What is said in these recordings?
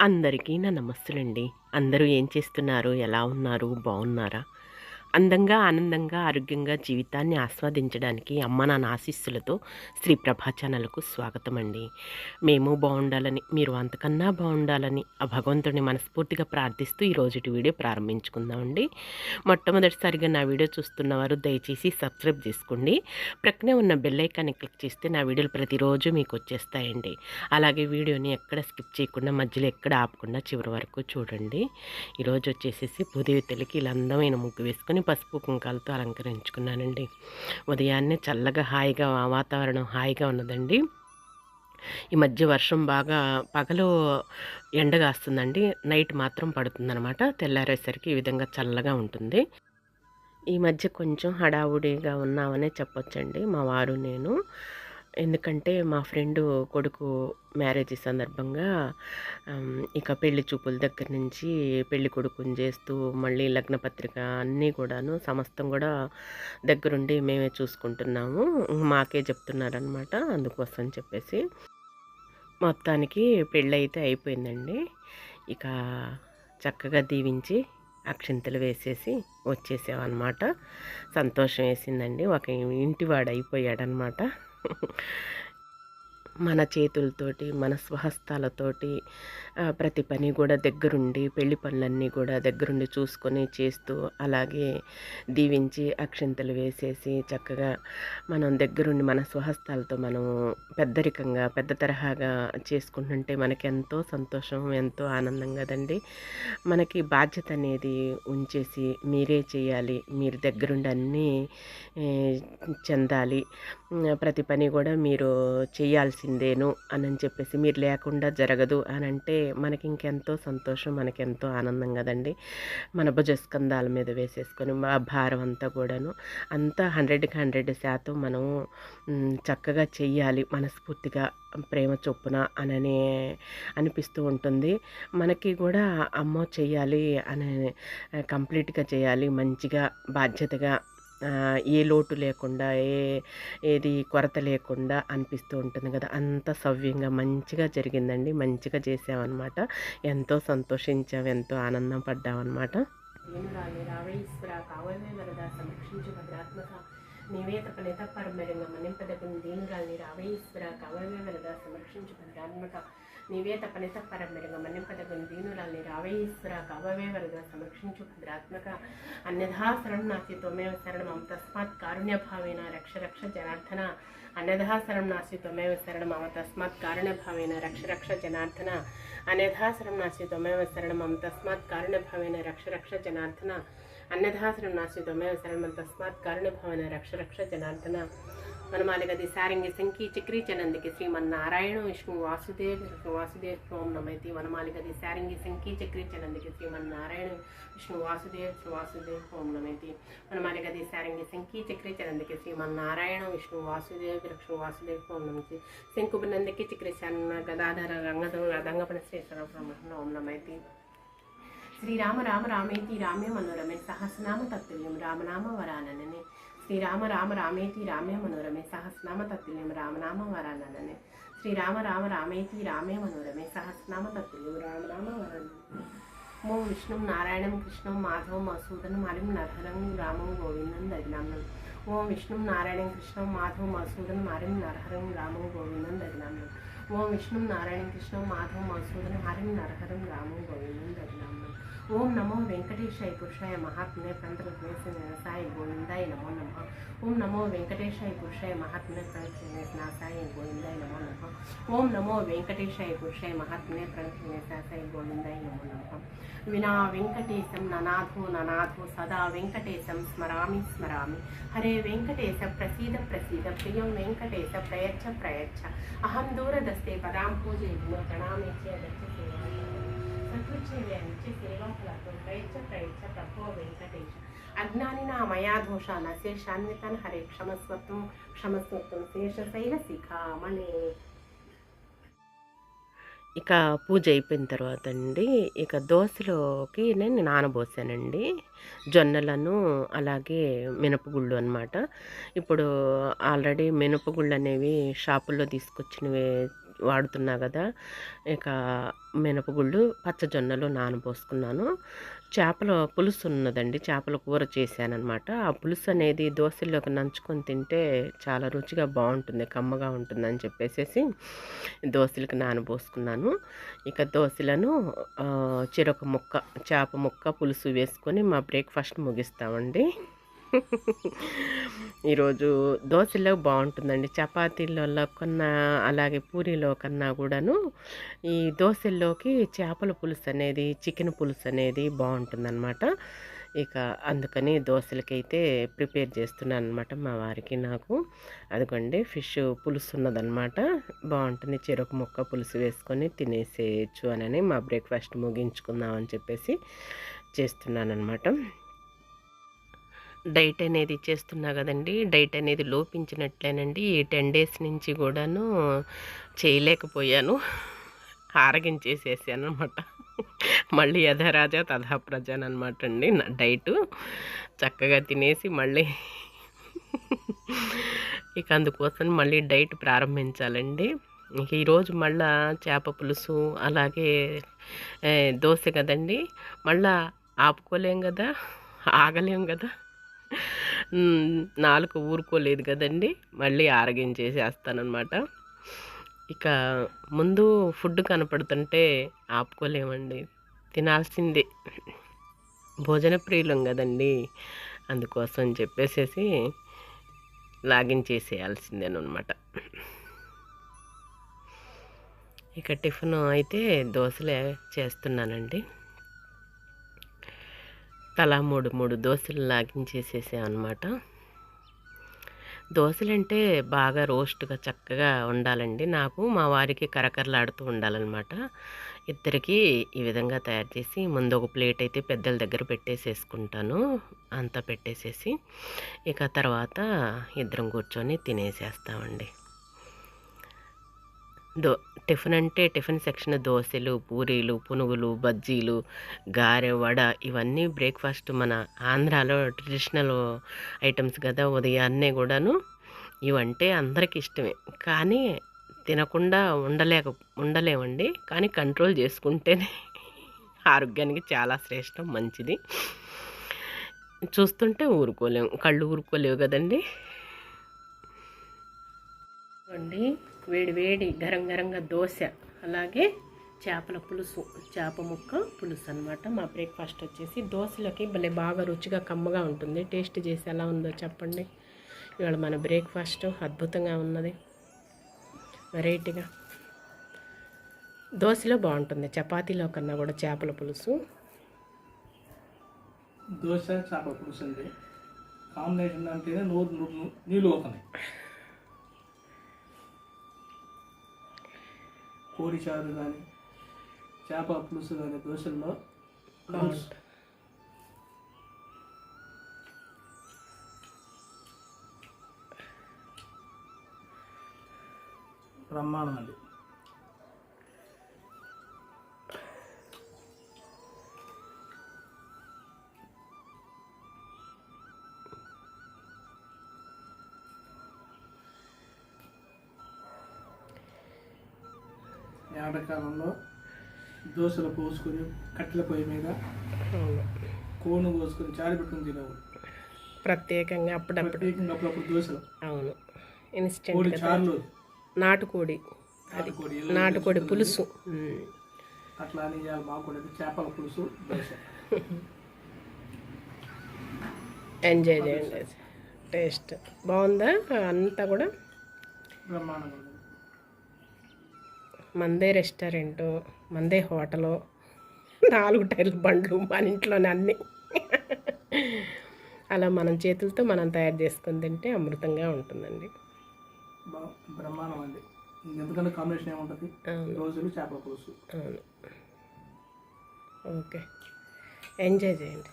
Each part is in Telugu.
అందరికీ నా నమస్సులండి. అందరూ ఏం చేస్తున్నారు? ఎలా ఉన్నారు? బాగున్నారా? అందంగా, ఆనందంగా, ఆరోగ్యంగా జీవితాన్ని ఆస్వాదించడానికి అమ్మ నాన్న ఆశీస్సులతో శ్రీ ప్రభా ఛానల్‌కు స్వాగతమండి. మేము బావుండాలని, మీరు అంతకన్నా బావుండాలని ఆ భగవంతుడిని మనస్ఫూర్తిగా ప్రార్థిస్తూ ఈ రోజుటి వీడియో ప్రారంభించుకుందామండి. మొట్టమొదటిసారిగా నా వీడియో చూస్తున్నవారు దయచేసి సబ్స్క్రైబ్ చేసుకోండి. ప్రక్కనే ఉన్న బెల్ ఐకాన్ని క్లిక్ చేస్తే నా వీడియోలు ప్రతిరోజు మీకు వచ్చేస్తాయండి. అలాగే వీడియోని ఎక్కడ స్కిప్ చేయకుండా మధ్యలో ఎక్కడ ఆపకుండా చివరి వరకు చూడండి. ఈరోజు వచ్చేసేసి భూదేవతలకి ఇలా అందమైన ముగ్గు వేసుకొని పసుపు కుంకాలతో అలంకరించుకున్నానండి. ఉదయాన్నే చల్లగా హాయిగా వాతావరణం హాయిగా ఉన్నదండి. ఈ మధ్య వర్షం బాగా పగలు ఎండ కాస్తుందండి. నైట్ మాత్రం పడుతుందనమాట. తెల్లారేసరికి ఈ విధంగా చల్లగా ఉంటుంది. ఈ మధ్య కొంచెం హడావుడిగా ఉన్నామనే చెప్పొచ్చండి మా వారు నేను. ఎందుకంటే మా ఫ్రెండు కొడుకు మ్యారేజ్ సందర్భంగా ఇక పెళ్లి చూపుల దగ్గర నుంచి పెళ్లి కొడుకుని చేస్తూ మళ్ళీ లగ్నపత్రిక అన్నీ కూడాను సమస్తం కూడా దగ్గరుండి మేమే చూసుకుంటున్నాము. మాకే చెప్తున్నారనమాట. అందుకోసం చెప్పేసి మొత్తానికి పెళ్ళైతే అయిపోయిందండి. ఇక చక్కగా దీవించి అక్షింతలు వేసేసి వచ్చేసామన్నమాట. సంతోషం వేసిందండి. ఒక ఇంటివాడైపోయాడనమాట. మన చేతులతోటి, మన స్వహస్తాలతోటి ప్రతి పని కూడా దగ్గరుండి, పెళ్లి పనులన్నీ కూడా దగ్గరుండి చూసుకొని చేస్తూ, అలాగే దీవించి అక్షింతలు వేసేసి చక్కగా మనం దగ్గరుండి మన స్వహస్తాలతో మనం పెద్దరికంగా, పెద్ద తరహాగా చేసుకుంటుంటే మనకెంతో సంతోషం, ఎంతో ఆనందం కదండి. మనకి బాధ్యత అనేది ఉంచేసి మీరే చేయాలి, మీరు దగ్గరుండి అన్నీ చెందాలి, ప్రతి పని కూడా మీరు చేయాల్సిందేను అని చెప్పేసి, మీరు లేకుండా జరగదు అని అంటే మనకి ఇంకెంతో సంతోషం, మనకెంతో ఆనందం కదండి. మన భుజస్కంధాల మీద వేసేసుకొని ఆ భారం అంతా కూడాను అంతా 100% మనం చక్కగా చెయ్యాలి మనస్ఫూర్తిగా ప్రేమ చొప్పున అననే అనిపిస్తూ ఉంటుంది. మనకి కూడా అమ్మో చెయ్యాలి అని కంప్లీట్గా చేయాలి, మంచిగా బాధ్యతగా, ఏ లోటు లేకుండా, ఏది కొరత లేకుండా అనిపిస్తూ ఉంటుంది కదా. అంత సవ్యంగా మంచిగా జరిగిందండి. మంచిగా చేసామన్నమాట. ఎంతో సంతోషించాం, ఎంతో ఆనందం పడ్డామన్నమాట. రావేశ్వర కావలే వరద సంరక్షించు భద్రాత్మక నివేత ఫలిత పరమరంగ మనింపదకుని దీనురాల్ని రావేశ్వర కావలే వరద సంరక్షించు భద్రాత్మక నివేత ఫలిత పరమరంగ మనింపదకుని దీనురాల్ని రావేశ్వర కావవే వరద సంరక్షించు భద్రాత్మక అన్యథా శరణం నాస్తి త్వమేవ శరణమం తస్మాత్ కారుణ్యభావేన రక్ష రక్ష జనార్దన అన్యథా శరణం నాస్తి త్వమేవ శరణమం తస్మాత్ కారుణ్యభావేన రక్ష రక్ష జనార్దన అన్యథా శరణం నాస్తి త్వమేవ శరణమం తస్మాత్ కారుణ్యభావేన రక్ష రక్ష జనార్దన అన్యథా శరణం నాస్తి త్వమేవ శరణమం తస్మాత్ కారుణ్యభావేన రక్ష రక్ష జనార్దన. మనమాలిగది సారంగి శంకి చక్రీ చనందికి శ్రీమన్నారాయణ విష్ణు వాసుదేవ్ వాసుదేవ్ ఓం నమైతి. వనమాలిగది సారంగి శంకి చక్రీ చనందికి శ్రీమన్నారాయణ విష్ణు వాసుదేవ్ వాసుదేవ్ ఓం నమైతి. వనమాలిగది సారంగి శంకి చక్రీ చనందికి శ్రీమన్నారాయణ విష్ణు వాసుదేవ్ విష్ణు వాసుదేవ్ ఓం నమైతి. శంకుబనందికి చక్రీ చన్న గదాధర రంగపణ శ్రీశ్వర బ్రహ్మ ఓం నమైతి. శ్రీరామ రామ రామేతి రామే మనోరమే సహస్రనామ తత్తుల్యం రామనామ వరాననే. శ్రీరామ రామ రామేతి రామే మనోరమే సహస్రనామ తత్తుల్యం రామనామ వరాననే. శ్రీరామ రామ రామేతి రామే మనోరమే సహస్రనామ తత్తుల్యం రామనామ వరాననే. ఓం విష్ణుం నారాయణం కృష్ణం మాధవం మసూదనం హరిం నరహరం రామం గోవిందం దరినామం. ఓం విష్ణుం నారాయణం కృష్ణం మాధవం మసూదనం హరిం నరహరం రామం గోవిందం దరినామం. ఓం విష్ణుం నారాయణం కృష్ణం మాధవం మసూదనం హరిం నరహరం రామం గోవిందం దరినామం. ఓం నమో వెంకటేశాయ పురుషాయ మహాత్మనే ప్రణతసాయ గోవిందాయ నమో నమ. ఓం నమో వెంకటేశాయ పురుషాయ మహాత్మనే ప్రణతసాయ గోవిందాయ నమో నమ. ఓం నమో వెంకటేశాయ పురుషాయ మహాత్మనే ప్రణతసాయ గోవిందాయ నమో నమ. వినా వెంకటేశం ననాథో ననాథో సదా వెంకటేశం స్మరామి స్మరామి. హరే వెంకటేశ ప్రసీద ప్రసీద ప్రియం వెంకటేశ ప్రయచ్చ ప్రయచ్చ. అహం దూరదస్తే పదాం పూజే ప్రణామే ప్రభో వెంకటేశ. అజ్ఞానినా మయా దోషాన శేషాన్వితన్ హరే క్షమస్వత్వం క్షమస్వత్వం శేషశైల శిఖామణి. ఇక పూజ అయిపోయిన తర్వాత అండి, ఇక దోశలోకి నేను నానబోసానండి జొన్నలను, అలాగే మినపగుళ్ళు అనమాట. ఇప్పుడు ఆల్రెడీ మినపగుళ్ళు అనేవి షాపుల్లో తీసుకొచ్చినవి వాడుతున్నా కదా. ఇక మినపగుళ్ళు, పచ్చజొన్నలు నానబోసుకున్నాను. చేపల పులుసు ఉన్నదండి, చేపల కూర చేశాననమాట. ఆ పులుసు అనేది దోశల్లోకి నంచుకొని తింటే చాలా రుచిగా బాగుంటుంది, కమ్మగా ఉంటుందని చెప్పేసి దోశలకు నానబోసుకున్నాను. ఇక దోశలను చెరొక ముక్క చేప ముక్క పులుసు వేసుకొని మా బ్రేక్ఫాస్ట్ ముగిస్తామండి. ఈరోజు దోశలో బాగుంటుందండి. చపాతీలలో కన్నా అలాగే పూరీలో కన్నా కూడాను ఈ దోశల్లోకి చేపల పులుసు అనేది, చికెన్ పులుసు అనేది బాగుంటుందన్నమాట. ఇక అందుకని దోశలకైతే ప్రిపేర్ చేస్తున్నాను అనమాట మా వారికి నాకు. అదిగోండి ఫిష్ పులుసు ఉన్నదనమాట, బాగుంటుంది. చెరొక ముక్క పులుసు వేసుకొని తినేసేయచ్చు అని మా బ్రేక్ఫాస్ట్ ముగించుకుందాం అని చెప్పేసి చేస్తున్నాను అనమాట. డైట్ అనేది చేస్తున్నా కదండి, డైట్ అనేది లోపించినట్లేనండి. ఈ 10 డేస్ నుంచి కూడాను చేయలేకపోయాను, ఆరగించేసేసాను అనమాట. మళ్ళీ యథారాజా తథా ప్రజాన్ అనమాట అండి నా డైటు. చక్కగా తినేసి మళ్ళీ ఇక అందుకోసం మళ్ళీ డైట్ ప్రారంభించాలండి. ఇంక ఈరోజు మళ్ళా చేప పులుసు అలాగే దోశ కదండి, మళ్ళా ఆపుకోలేం కదా, ఆగలేం కదా, నాలుక ఊరుకోలేదు కదండి, మళ్ళీ ఆరగించేసేస్తానమాట. ఇక ముందు ఫుడ్ కనపడుతుంటే ఆపుకోలేమండి, తినాల్సిందే. భోజన ప్రియులం కదండి, అందుకోసం చెప్పేసేసి లాగించేసేయాల్సిందేనమాట. ఇక టిఫిన్ అయితే దోశలే చేస్తున్నానండి. తలా 3 దోశలు లాగించేసేసామన్నమాట. దోశలంటే బాగా రోస్ట్గా చక్కగా ఉండాలండి. నాకు మా వారికి కరకరలాడుతూ ఉండాలన్నమాట. ఇద్దరికి ఈ విధంగా తయారు చేసి ముందు ఒక ప్లేట్ అయితే పెద్దల దగ్గర పెట్టేసేసుకుంటాను. అంతా పెట్టేసేసి ఇక తర్వాత ఇద్దరం కూర్చొని తినేసేస్తామండి. టిఫిన్ అంటే టిఫిన్ సెక్షన్ దోశలు, పూరీలు, పునుగులు, బజ్జీలు, గారె, వడ ఇవన్నీ బ్రేక్ఫాస్ట్ మన ఆంధ్రాలో ట్రెడిషనల్ ఐటమ్స్ కదా. ఉదయాన్నే కూడాను ఇవంటే అందరికీ ఇష్టమే, కానీ తినకుండా ఉండలేమండి. కానీ కంట్రోల్ చేసుకుంటేనే ఆరోగ్యానికి చాలా శ్రేష్టం, మంచిది. చూస్తుంటే ఊరుకోలేము, కళ్ళు ఊరుకోలేవు కదండి. అండి వేడి వేడి గరం గరంగా దోశ, అలాగే చేపల పులుసు, చేప ముక్క పులుసు అనమాట. మా బ్రేక్ఫాస్ట్ వచ్చేసి దోశలకి భలే బాగా రుచిగా కమ్మగా ఉంటుంది. టేస్ట్ చేసి ఎలా ఉందో చెప్పండి. ఇవాళ మన బ్రేక్ఫాస్ట్ అద్భుతంగా ఉన్నది, వెరైటీగా. దోశలో బాగుంటుంది, చపాతీలో కన్నా కూడా చేపల పులుసు. దోశ చేపల పులుసు అండి కాంబినేషన్ అంటేనే నీళ్ళు అవుతున్నాయి. కోడి చారు కానీ చేపల పులుసు కానీ దోశల్లో బ్రహ్మాండం అండి. ఎండాకాలంలో దోశలు పోసుకొని కట్టెల పొయ్యి మీద కోను పోసుకొని చారు పెట్టుకుని తినేవాళ్ళు ప్రత్యేకంగా. అప్పుడప్పుడు దోశలు. అవును, ఇన్స్టెంట్ చారులు. నాటుకోడి పులుసు అట్లా అని మాకు కూడా చేపల పులుసు దోశ. ఎంజాయ్ చేయండి, టేస్ట్ బాగుందా అంతా కూడా. బ్రహ్మాండంగా ఉంది. మందే రెస్టారెంటు, మందే హోటలు, 4 టైర్ల బండ్లు మన ఇంట్లోనే అన్నీ. అలా మనం చేతులతో మనం తయారు చేసుకొని తింటే అమృతంగా ఉంటుందండి. బ్రహ్మాండం అండి. ఎందుకంటే కాంబినేషన్ ఏముంటుంది, రోజులు చేపల పులుసు. అవును, ఓకే, ఎంజాయ్ చేయండి.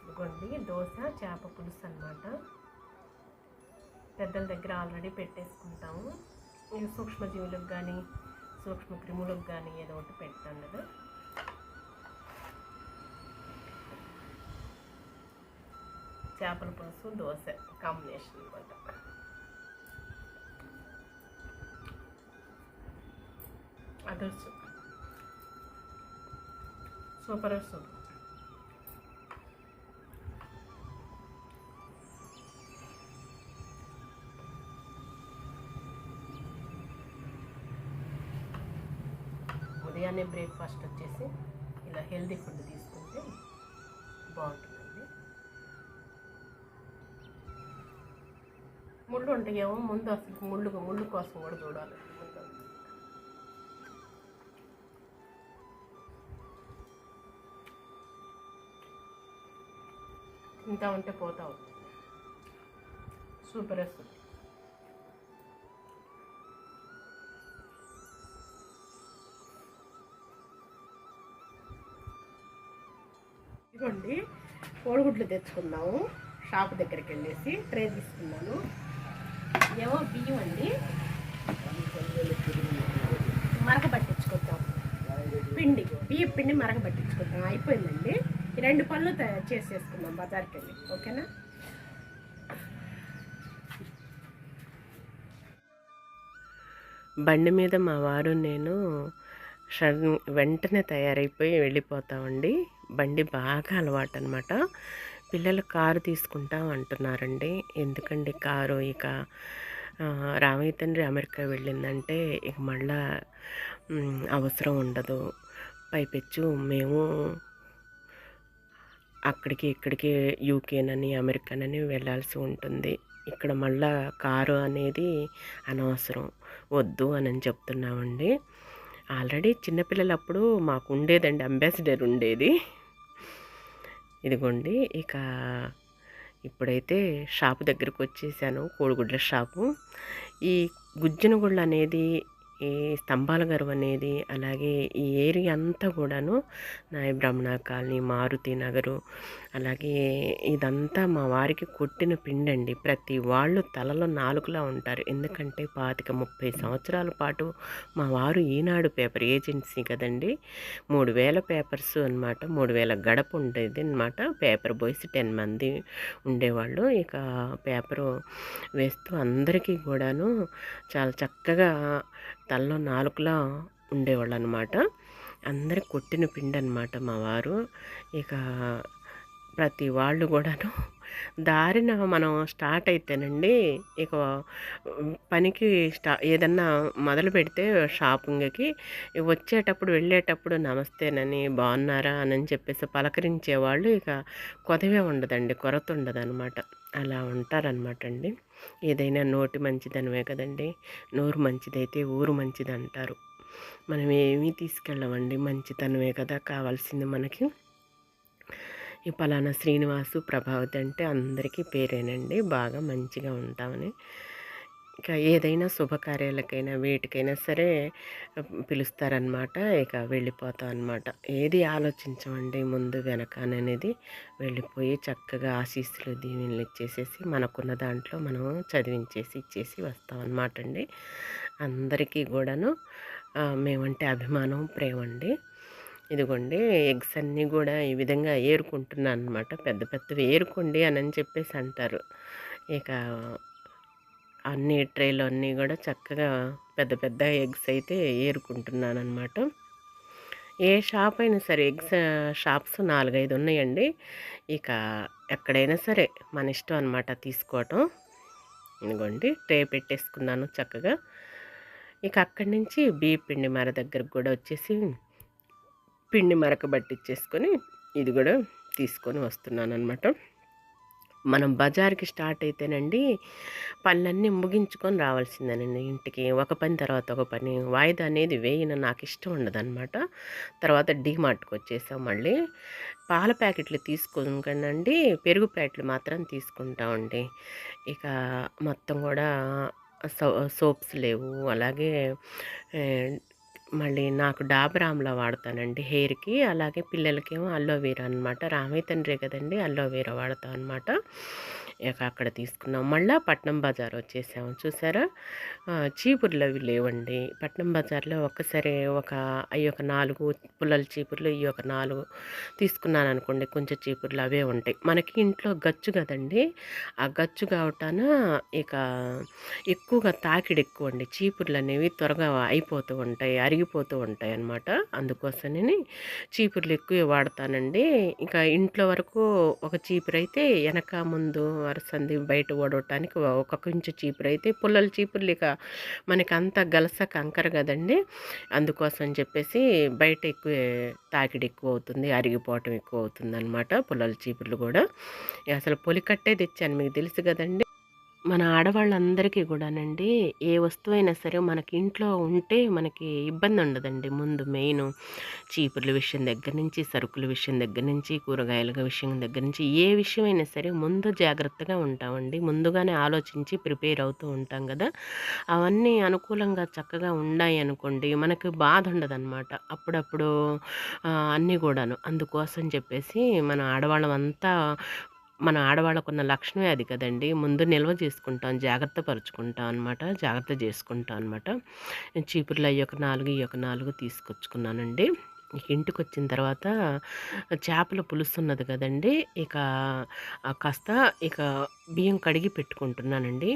ఇదిగోండి దోశ చేప పులుసు అన్నమాట. పెద్దల దగ్గర ఆల్రెడీ పెట్టేసుకుంటాము. ఇక సూక్ష్మజీవులకు కానీ సూక్ష్మ క్రిములకు కానీ ఏదో ఒకటి పెట్టాను కదా. చేపల పులుసు దోశ కాంబినేషన్ అనమాట. Others super super. ఉదయాన్నే బ్రేక్ఫాస్ట్ వచ్చేసి ఇలా హెల్దీ ఫుడ్ తీసుకుంటే బాగుంటుందండి. ముళ్ళు ఉంటాయేమో, ముందు అసలు ముళ్ళు కోసం కూడా చూడాలి. తింటా ఉంటే పోతావు. సూపర్ వస్తుంది. ఇదిగోండి కోడిగుడ్లు తెచ్చుకున్నాము. షాప్ దగ్గరికి వెళ్ళేసి ట్రే తీసుకున్నాను. ఏమో బియ్యం అండి, మరక పట్టించుకుంటాం. బియ్యం పిండి మరక పట్టించుకుంటాం. అయిపోయిందండి. ఈ 2 పళ్ళు చేసేసుకుందాం బజార్కి వెళ్ళి. ఓకేనా? బండి మీద మా వారు నేను వెంటనే తయారైపోయి వెళ్ళిపోతామండి. బండి బాగా అలవాటు అనమాట. పిల్లలు కారు తీసుకుంటాం అంటున్నారండి. ఎందుకండి కారు, ఇక రామయ్య తండ్రి అమెరికా వెళ్ళిందంటే ఇక మళ్ళా అవసరం ఉండదు. పైపెచ్చు మేము అక్కడికి ఇక్కడికి యూకేనని అమెరికానని వెళ్ళాల్సి ఉంటుంది. ఇక్కడ మళ్ళా కారు అనేది అనవసరం, వద్దు అని చెప్తున్నామండి. ఆల్రెడీ చిన్నపిల్లలప్పుడు మాకు ఉండేదండి, అంబాసిడర్ ఉండేది. ఇదిగోండి ఇక ఇప్పుడైతే షాపు దగ్గరకు వచ్చేసాను, కోడిగుడ్ల షాపు. ఈ గుజ్జనగుళ్ళు అనేది, ఈ స్తంభాల గర్వ్ అనేది, అలాగే ఈ ఏరియా అంతా కూడాను నాయ బ్రాహ్మణ కాలనీ, మారుతి నగరు, అలాగే ఇదంతా మా వారికి కొట్టిన పిండండి. ప్రతి వాళ్ళు తలలో నాలుగులా ఉంటారు. ఎందుకంటే 25-30 సంవత్సరాల పాటు మా వారు ఈనాడు పేపర్ ఏజెన్సీ కదండి. 3000 పేపర్స్ అనమాట. 3000 గడప ఉండేది అనమాట. పేపర్ బాయ్స్ 10 మంది ఉండేవాళ్ళు. ఇక పేపరు వేస్తూ అందరికీ కూడాను చాలా చక్కగా తలలో నాలుగులా ఉండేవాళ్ళు అనమాట. అందరికి కొట్టిన పిండి అనమాట మా వారు. ఇక ప్రతి వాళ్ళు కూడాను దారిన మనం స్టార్ట్ అయితేనండి, ఇక పనికి ఏదన్నా మొదలు పెడితే షాపింగ్కి వచ్చేటప్పుడు వెళ్ళేటప్పుడు నమస్తేనని, బాగున్నారా అని చెప్పేసి పలకరించేవాళ్ళు. ఇక కొదవే ఉండదండి, కొరత ఉండదు అనమాట. అలా ఉంటారనమాట అండి. ఏదైనా నోటి మంచిదనమే కదండి. నోరు మంచిదైతే ఊరు మంచిది అంటారు. మనం ఏమీ తీసుకెళ్ళమండి, మంచితనమే కదా కావాల్సింది మనకి. ఈ పలానా శ్రీనివాసు, ప్రభావతి అంటే అందరికీ పేరేనండి. బాగా మంచిగా ఉంటామని. ఇక ఏదైనా శుభకార్యాలకైనా వేటికైనా సరే పిలుస్తారనమాట. ఇక వెళ్ళిపోతాం అనమాట. ఏది ఆలోచించమండి ముందు వెనక అనేది. వెళ్ళిపోయి చక్కగా ఆశీస్సులు దీవెనలు ఇచ్చేసేసి మనకున్న దాంట్లో మనం చదివించేసి ఇచ్చేసి వస్తాం అనమాట అండి. అందరికీ కూడాను మేమంటే అభిమానం, ప్రేమ అండి. ఇదిగోండి ఎగ్స్ అన్నీ కూడా ఈ విధంగా ఏరుకుంటున్నాను అనమాట. పెద్ద పెద్దవి ఏరుకోండి అని చెప్పేసి అంటారు. ఇక అన్ని ట్రేలో అన్నీ కూడా చక్కగా పెద్ద పెద్ద ఎగ్స్ అయితే ఏరుకుంటున్నాను అనమాట. ఏ షాప్ అయినా సరే ఎగ్స్ షాప్స్ 4-5 ఉన్నాయండి. ఇక ఎక్కడైనా సరే మన ఇష్టం అనమాట తీసుకోవటం. ఇదిగోండి ట్రే పెట్టేసుకున్నాను చక్కగా. ఇక అక్కడి నుంచి బియ్య పిండి మర దగ్గరకు కూడా వచ్చేసి పిండి మరక పట్టించేసుకొని ఇది కూడా తీసుకొని వస్తున్నాను అనమాట. మనం బజార్కి స్టార్ట్ అయితేనండి పనులన్నీ ముగించుకొని రావాల్సిందేనండి ఇంటికి. ఒక పని తర్వాత ఒక పని, వాయిదా అనేది వేయన నాకు ఇష్టం ఉండదన్నమాట. తర్వాత డీమార్ట్కి వచ్చేసాం. మళ్ళీ పాల ప్యాకెట్లు తీసుకోకండి, పెరుగు ప్యాకెట్లు మాత్రం తీసుకుంటామండి. ఇక మొత్తం కూడా సోప్స్ లేవు. అలాగే మళ్ళీ నాకు డాబర్ ఆమ్లా వాడతానండి హెయిర్కి. అలాగే పిల్లలకేమో అలోవెరా అనమాట. రామయ్య తండ్రి కదండి, అలోవెరా వాడతాం అనమాట. ఇక అక్కడ తీసుకున్నాం. మళ్ళా పట్నం బజార్ వచ్చేసాము. చూసారా? చీపుర్లు అవి లేవండి. పట్నం బజార్‌లో ఒక్కసారి అయి ఒక 4 పుల్లల చీపుర్లు, ఇయి ఒక 4 తీసుకున్నాననుకోండి, కొంచెం చీపుర్లు అవే ఉంటాయి. మనకి ఇంట్లో గచ్చు గదండీ! ఆ గచ్చు కావటాన ఇక ఎక్కువగా తాకిడి ఎక్కువండి. చీపుర్లనేవి త్వరగా అయిపోతూ ఉంటాయి, అరిగిపోతూ ఉంటాయన్నమాట. అందుకోసమని చీపుర్లు ఎక్కువే వాడతానండి. ఇంకా ఇంట్లో వరకు ఒక చీపురైతే ఎనక, ముందు వరసంది బయట ఓడవటానికి ఒక కొంచెం చీపురైతే, పుల్లల చీపుర్లు ఇక మనకంతా గలస కంకర గదండీ! అందుకోసం అని చెప్పేసి బయట ఎక్కువే తాకిడి ఎక్కువవుతుంది, అరిగిపోవటం ఎక్కువవుతుందనమాట పుల్లల చీపుర్లు గూడా. అసలు పొలికట్టే తెచ్చాను, మీకు తెలుసు గదండీ! మన ఆడవాళ్ళందరికీ గూడానండి, ఏ వస్తువైనా సరే మనకి ఇంట్లో ఉంటే మనకి ఇబ్బందుండదండి. ముందు మెయిను చీపుర్ల విషయం దగ్గర నుంచి, సరుకుల విషయం దగ్గర నుంచి, కూరగాయల విషయం దగ్గర నుంచి, ఏ విషయమైనా సరే ముందు జాగ్రత్తగా ఉంటామండి. ముందుగానే ఆలోచించి ప్రిపేర్ అవుతూ ఉంటాం గదా! అవన్నీ అనుకూలంగా చక్కగా ఉన్నాయనుకోండి, మనకు బాధుండదనమాట. అప్పుడప్పుడు అన్నీ గూడాను. అందుకోసం చెప్పేసి మన ఆడవాళ్ళకున్న లక్షణమే అది కదండీ! ముందు నిల్వ చేసుకుంటాం, జాగ్రత్త పరుచుకుంటాం అనమాట. జాగ్రత్త జేసుకుంటాం అనమాట. చీపుర్లు అయ్యి ఒక 4, ఇయ్యి ఒక 4 తీసుకొచ్చుకున్నానండి. ఇక ఇంటికొచ్చిన తర్వాత చేపల పులుసున్నది కదండీ! ఇక కాస్త ఇక బియ్యం కడిగి పెట్టుకుంటున్నానండి.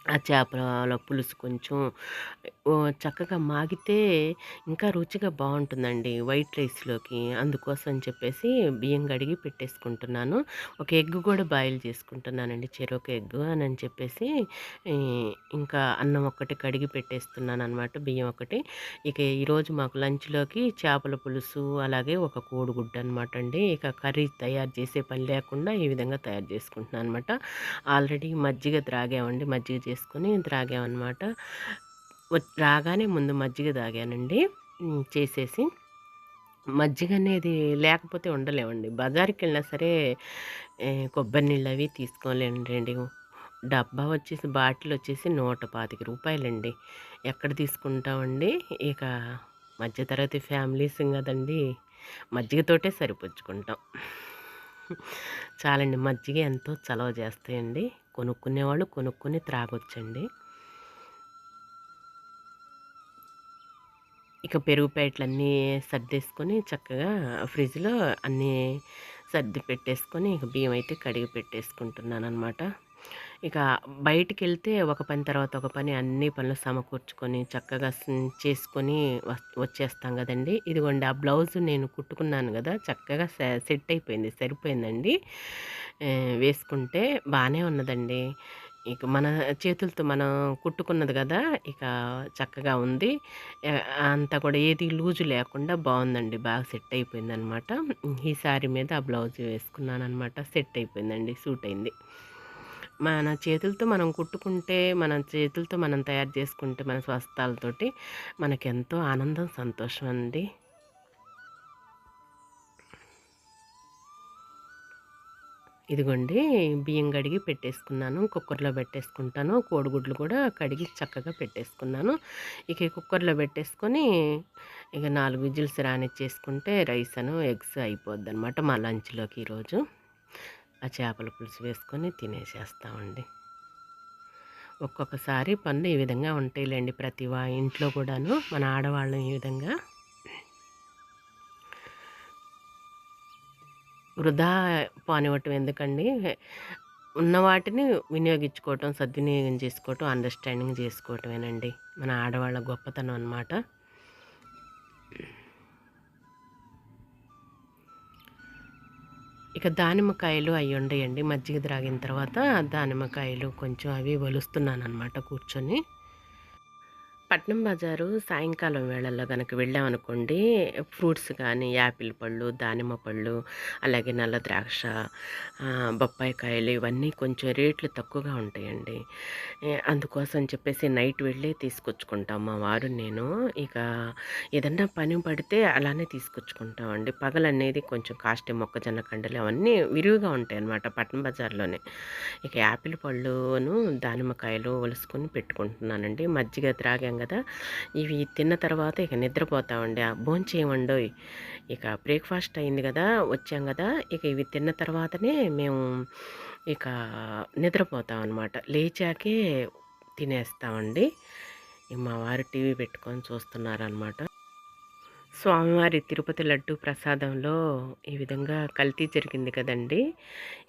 ఆ చేపల పులుసు కొంచెం చక్కగా మాగితే ఇంకా రుచిగా బావుంటుందండి వైట్ రైస్‌లోకి. అందుకోసం అని చెప్పేసి బియ్యం కడిగి పెట్టేసుకుంటున్నాను. ఒక ఎగ్ కూడా బాయిల్ చేసుకుంటున్నానండి. చెరొక ఎగ్గు అనని చెప్పేసి ఈ ఇంకా అన్నం ఒక్కటి కడిగి పెట్టేస్తున్నాననమాట. బియ్యం ఒకటి. ఇక ఈరోజు మాకు లంచ్‌లోకి చేపల పులుసు, అలాగే ఒక కోడిగుడ్డు అనమాట అండి. ఇక కర్రీ తయారు చేసే పని లేకుండా ఈ విధంగా తయారు చేసుకుంటున్నాను అనమాట. ఆల్రెడీ మజ్జిగ త్రాగామండి. మజ్జిగ చేసుకొని త్రాగామనమాట. రాగానే ముందు మజ్జిగ తాగానండి. చేసేసి మజ్జిగనేది లేకపోతే ఉండలేమండి. బజారుకెళ్ళినా సరే కొబ్బరి నీళ్ళవి తీసుకోలేండి. డబ్బా వచ్చేసి బాటిలొచ్చేసి రూ. 125 ఎక్కడ తీసుకుంటామండి. ఇక మధ్య తరగతి ఫ్యామిలీసం గదండీ! మజ్జిగతోటే సరిపుచ్చుకుంటాం. చాలండి. మజ్జిగ ఎంతో చలవ చేస్తాయండి. కొనుక్కునేవాళ్ళు కొనుక్కొని త్రాగొచ్చండి. ఇక పెరుగు ప్యాకెట్లన్నీ సర్దేసుకొని చక్కగా ఫ్రిడ్జ్‌లో అన్నీ సర్ది పెట్టేసుకొని, ఇక బియ్యం అయితే కడిగి పెట్టేసుకుంటున్నాననమాట. ఇక బయటికెళ్తే ఒక పని తర్వాత ఒక పని అన్ని పనులు సమకూర్చుకొని చక్కగా చేసుకొని వచ్చేస్తాం గదండీ! ఇదిగోండి ఆ బ్లౌజు నేను కుట్టుకున్నాను గదా! చక్కగా సెట్ అయిపోయింది. సరిపోయిందండి. వేసుకుంటే బానే ఉన్నదండి. ఇక మన చేతులతో మనం కుట్టుకున్నది గదా! ఇక చక్కగా ఉంది. అంతా కూడా ఏది లూజు లేకుండా బావుందండి. బాగా సెట్ అయిపోయిందనమాట. ఈ శారీ మీద ఆ బ్లౌజ్ వేసుకున్నాననమాట. సెట్ అయిపోయిందండి. సూట్ అయింది. మన చేతులతో మనం కుట్టుకుంటే, మన చేతులతో మనం తయారు చేసుకుంటే మన స్వస్థాలతోటి మనకెంతో ఆనందం, సంతోషం అండి. ఇదిగోండి బియ్యం కడిగి పెట్టేసుకున్నాను. కుక్కర్‌లో పెట్టేసుకుంటాను. కోడిగుడ్లు కూడా కడిగి చక్కగా పెట్టేసుకున్నాను. ఇక ఈ కుక్కర్‌లో పెట్టేసుకొని ఇక 4 విజిల్స్ రానిచ్చేసుకుంటే ఎగ్స్ అయిపోద్దనమాట మా లంచ్‌లోకి ఈరోజు. ఆ చేపల పులుసు వేసుకొని తినేసేస్తామండి. ఒక్కొక్కసారి పనులు ఈ విధంగా ఉంటాయిలెండి ప్రతి ఇంట్లో కూడాను. మన ఆడవాళ్ళం ఈ విధంగా వృధా పోనివ్వటం ఎందుకండి. ఉన్న వాటిని వినియోగించుకోవటం, సద్వినియోగం చేసుకోవటం, అండర్‌స్టాండింగ్ చేసుకోవటమేనండి మన ఆడవాళ్ళ గొప్పతనం అనమాట. ఇక దానిమ్మకాయలు అయ్యుండయండి. మజ్జిగ త్రాగిన తర్వాత దానిమ్మకాయలు కొంచెం అవి ఒలుస్తున్నాననమాట కూర్చొని. పట్నం బజారు సాయంకాలం వేళల్లో గనక వెళ్ళామనుకోండి, ఫ్రూట్స్ కానీ, యాపిల్ పళ్ళు, దానిమ్మ పళ్ళు, అలాగే నల్ల ద్రాక్ష, బొప్పాయి కాయలు ఇవన్నీ కొంచెం రేట్లు తక్కువగా ఉంటాయండి. అందుకోసం చెప్పేసి నైట్ వెళ్ళి తీసుకొచ్చుకుంటాం మా వారు నేను. ఇక ఏదన్నా పని పడితే అలానే తీసుకొచ్చుకుంటామండి. పగలనేది కొంచెం కాస్ట్లీ మొక్కజొన్న కండలు అవన్నీ విరివిగా ఉంటాయన్నమాట పట్నం బజార్‌లోనే. ఇక యాపిల్ పళ్ళును, దానిమ్మకాయలు ఒలుసుకొని పెట్టుకుంటున్నానండి. మజ్జిగ త్రాగాం కదా! ఇవి తిన్న తర్వాత ఇక నిద్రపోతామండి. భోంచేయమండోయ్! ఇక బ్రేక్‌ఫాస్ట్ అయింది కదా! వచ్చాం కదా! ఇక ఇవి తిన్న తర్వాతనే మేము ఇక నిద్రపోతామన్నమాట. లేచాకే తినేస్తామండి. మా వారు టీవీ పెట్టుకొని చూస్తున్నారనమాట. స్వామివారి తిరుపతి లడ్డు ప్రసాదంలో ఈ విధంగా కల్తీ జరిగింది కదండి.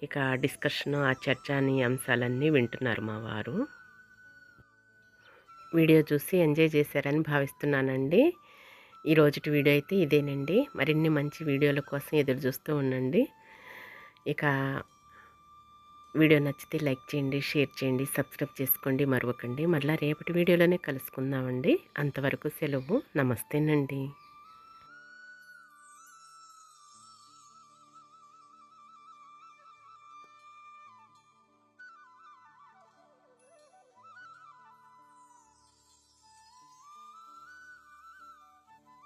ఇక డిస్కషన్, ఆ చర్చ అని అంశాలన్నీ వింటున్నారు మా వారు. వీడియో చూసి ఎంజాయ్ చేశారని భావిస్తున్నానండి. ఈ రోజుటి వీడియో అయితే ఇదేనండి. మరిన్ని మంచి వీడియోల కోసం ఎదురు చూస్తూ ఉండండి. ఇక వీడియో నచ్చితే లైక్ చేయండి, షేర్ చేయండి, సబ్స్క్రైబ్ చేసుకోండి మరవకండి. మళ్ళీ రేపటి వీడియోలోనే కలుసుకుందామండి. అంతవరకు సెలవు. నమస్తేనండి.